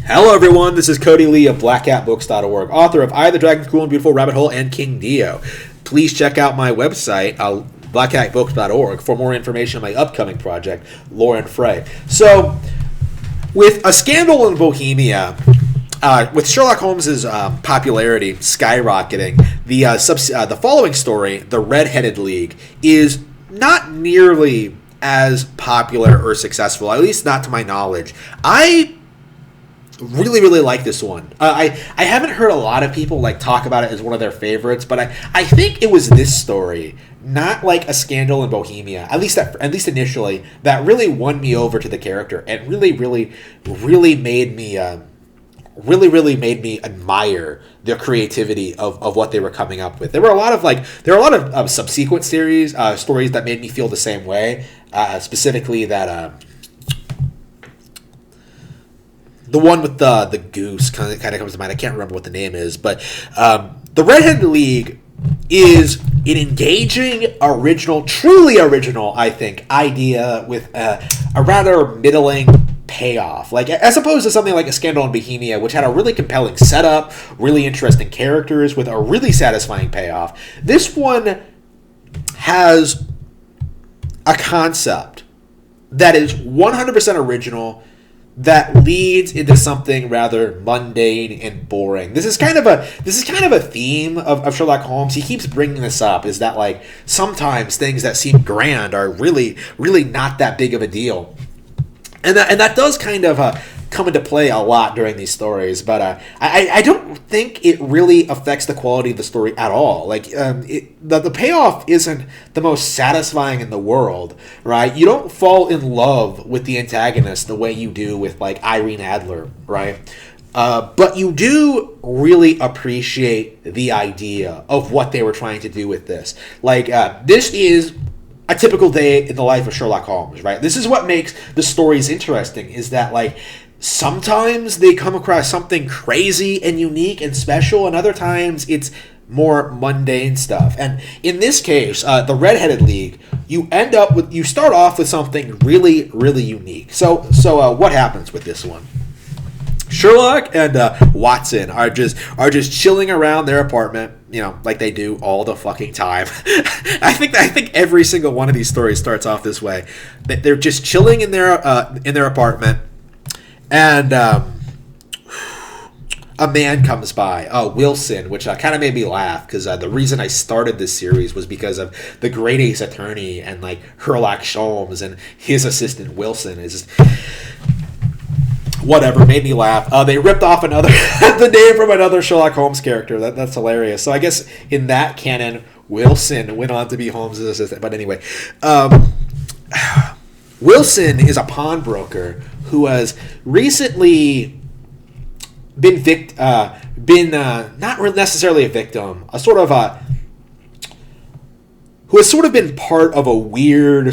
Hello, everyone. This is Cody Lee of BlackCatBooks.org, author of I, the Dragon, Cool and Beautiful, Rabbit Hole, and King Dio. Please check out my website, BlackCatBooks.org, for more information on my upcoming project, Lauren Frey. So, with A Scandal in Bohemia, with Sherlock Holmes' popularity skyrocketing, the following story, The Red-Headed League, is not nearly as popular or successful, at least not to my knowledge. I really like this one. I haven't heard a lot of people talk about it as one of their favorites, but I think it was this story, not like A Scandal in Bohemia, at least initially, that really won me over to the character and really made me really made me admire the creativity of what they were coming up with. There were a lot of subsequent stories that made me feel the same way. Specifically that. The one with the goose kind of comes to mind. I can't remember what the name is, but the Red-Headed League is an engaging, truly original, I think, idea with a rather middling payoff. As opposed to something like A Scandal in Bohemia, which had a really compelling setup, really interesting characters with a really satisfying payoff. This one has a concept that is 100% original, that leads into something rather mundane and boring. This is kind of a theme of Sherlock Holmes. He keeps bringing this up, is that sometimes things that seem grand are really not that big of a deal, and that does kind of come into play a lot during these stories. But I don't think it really affects the quality of the story at all. The payoff isn't the most satisfying in the world, right? You don't fall in love with the antagonist the way you do with Irene Adler, right? But you do really appreciate the idea of what they were trying to do with this. This is a typical day in the life of Sherlock Holmes, right? This is what makes the stories interesting, is that sometimes they come across something crazy and unique and special, and other times it's more mundane stuff. And in this case, the Red-Headed League, you start off with something really unique. So what happens with this one? Sherlock and Watson are just chilling around their apartment, like they do all the fucking time. I think every single one of these stories starts off this way. They're just chilling in their apartment, and a man comes by, Wilson, which kind of made me laugh, because the reason I started this series was because of the Great Ace Attorney and Sherlock Holmes and his assistant Wilson. Is just whatever, made me laugh. They ripped off the name from another Sherlock Holmes character. That's hilarious. So I guess in that canon, Wilson went on to be Holmes' assistant. But anyway, Wilson is a pawnbroker who has recently been not necessarily a victim, who has sort of been part of a weird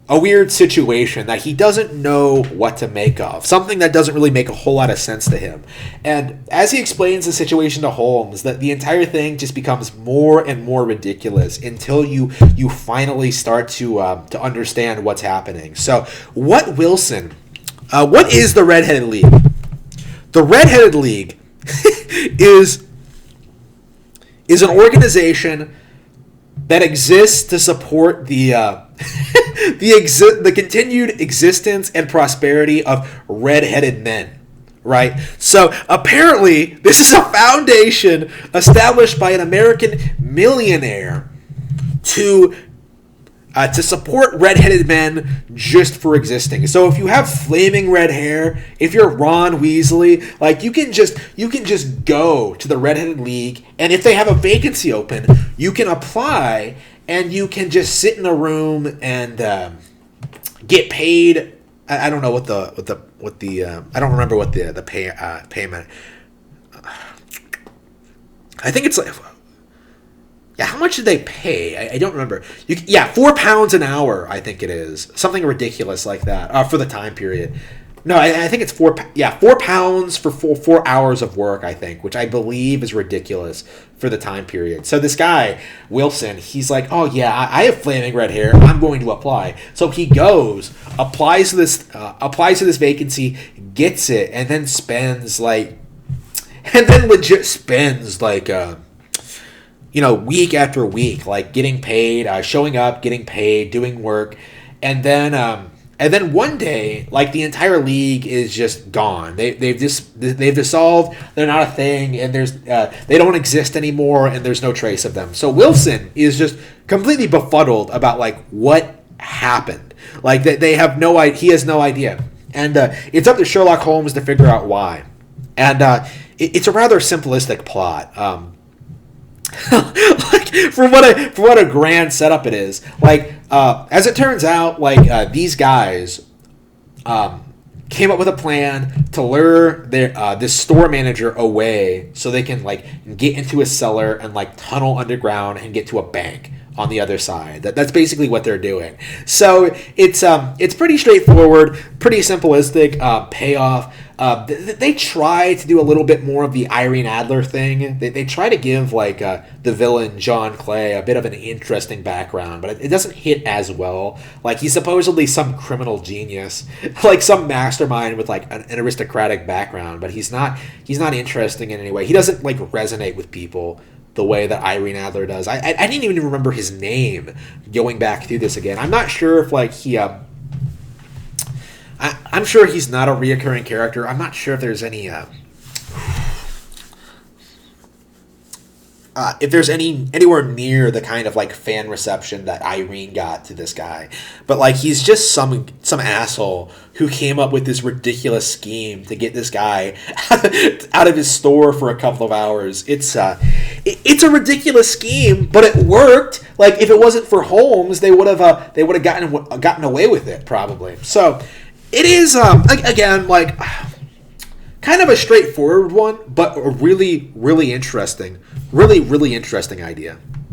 a weird situation that he doesn't know what to make of. Something that doesn't really make a whole lot of sense to him. And as he explains the situation to Holmes, that the entire thing just becomes more and more ridiculous until you finally start to understand what's happening. So, what is the Red-Headed League? The Red-Headed League is an organization that exists to support the continued existence and prosperity of red-headed men, right? So apparently this is a foundation established by an American millionaire to support red-headed men just for existing. So if you have flaming red hair, if you're Ron Weasley, you can just go to the Red-Headed League, and if they have a vacancy open, you can apply, and you can just sit in a room and get paid. I don't know what the I don't remember what the payment. I think it's how much did they pay? I don't remember. £4 an hour, I think it is. Something ridiculous like that for the time period. No, I think it's 4 pounds for 4 hours of work, I think, which I believe is ridiculous for the time period. So this guy, Wilson, he's like, oh yeah, I have flaming red hair. I'm going to apply. So he goes, applies to this vacancy, gets it, and then legit spends like, week after week, like getting paid, showing up, getting paid, doing work, and then one day, like the entire league is just gone. They've dissolved. They're not a thing, and they don't exist anymore, and there's no trace of them. So Wilson is just completely befuddled about like what happened. Like they have no idea. He has no idea, and it's up to Sherlock Holmes to figure out why. And it's a rather simplistic plot. Like for what a grand setup it is. Like as it turns out, like these guys came up with a plan to lure this store manager away so they can like get into a cellar and like tunnel underground and get to a bank on the other side. That's basically what they're doing. So it's pretty straightforward, pretty simplistic payoff. They try to do a little bit more of the Irene Adler thing. They try to give like the villain John Clay a bit of an interesting background, but it doesn't hit as well. Like he's supposedly some criminal genius, like some mastermind with like an aristocratic background, but he's not interesting in any way. He doesn't like resonate with people the way that Irene Adler does. I didn't even remember his name going back through this again. I'm not sure if like he I'm sure he's not a reoccurring character. I'm not sure if there's any anywhere near the kind of like fan reception that Irene got to this guy. But like he's just some asshole who came up with this ridiculous scheme to get this guy out of his store for a couple of hours. It's a ridiculous scheme, but it worked. Like if it wasn't for Holmes, they would have gotten away with it probably. So it is again like kind of a straightforward one, but a really interesting idea.